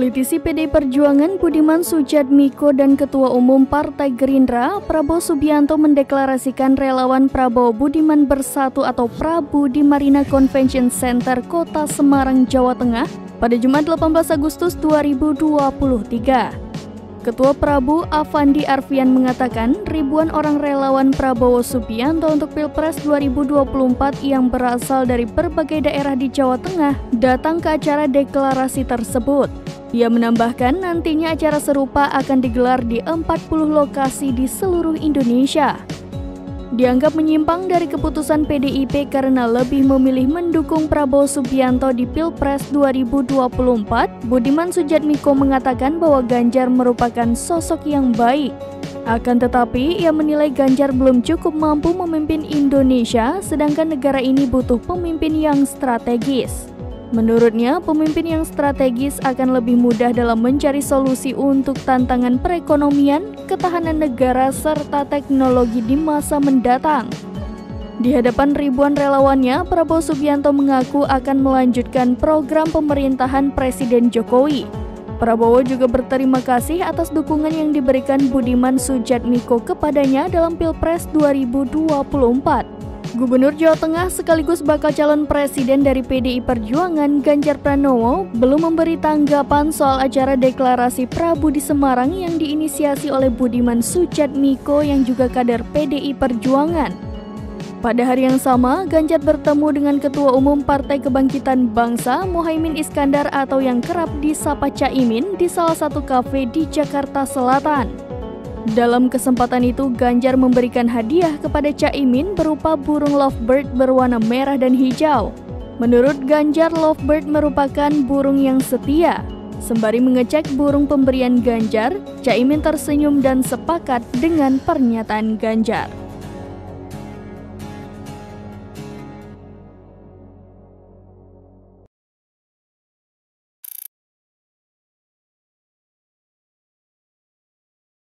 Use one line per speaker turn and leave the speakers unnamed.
Politisi PDI Perjuangan Budiman Sujatmiko dan Ketua Umum Partai Gerindra Prabowo Subianto mendeklarasikan relawan Prabowo Budiman Bersatu atau Prabu di Marina Convention Center, Kota Semarang, Jawa Tengah pada Jumat 18 Agustus 2023. Ketua Prabu Avandi Arfian mengatakan ribuan orang relawan Prabowo Subianto untuk Pilpres 2024 yang berasal dari berbagai daerah di Jawa Tengah datang ke acara deklarasi tersebut. Ia menambahkan nantinya acara serupa akan digelar di 40 lokasi di seluruh Indonesia. Dianggap menyimpang dari keputusan PDIP karena lebih memilih mendukung Prabowo Subianto di Pilpres 2024, Budiman Sujatmiko mengatakan bahwa Ganjar merupakan sosok yang baik. Akan tetapi, ia menilai Ganjar belum cukup mampu memimpin Indonesia, sedangkan negara ini butuh pemimpin yang strategis. Menurutnya, pemimpin yang strategis akan lebih mudah dalam mencari solusi untuk tantangan perekonomian, ketahanan negara, serta teknologi di masa mendatang. Di hadapan ribuan relawannya, Prabowo Subianto mengaku akan melanjutkan program pemerintahan Presiden Jokowi. Prabowo juga berterima kasih atas dukungan yang diberikan Budiman Sujatmiko kepadanya dalam Pilpres 2024. Gubernur Jawa Tengah sekaligus bakal calon presiden dari PDI Perjuangan Ganjar Pranowo belum memberi tanggapan soal acara deklarasi Prabu di Semarang yang diinisiasi oleh Budiman Sujatmiko yang juga kader PDI Perjuangan. Pada hari yang sama, Ganjar bertemu dengan Ketua Umum Partai Kebangkitan Bangsa Muhaimin Iskandar atau yang kerap disapa Caimin di salah satu kafe di Jakarta Selatan. Dalam kesempatan itu, Ganjar memberikan hadiah kepada Caimin berupa burung lovebird berwarna merah dan hijau. Menurut Ganjar, lovebird merupakan burung yang setia. Sembari mengecek burung pemberian Ganjar, Caimin tersenyum dan sepakat dengan pernyataan Ganjar.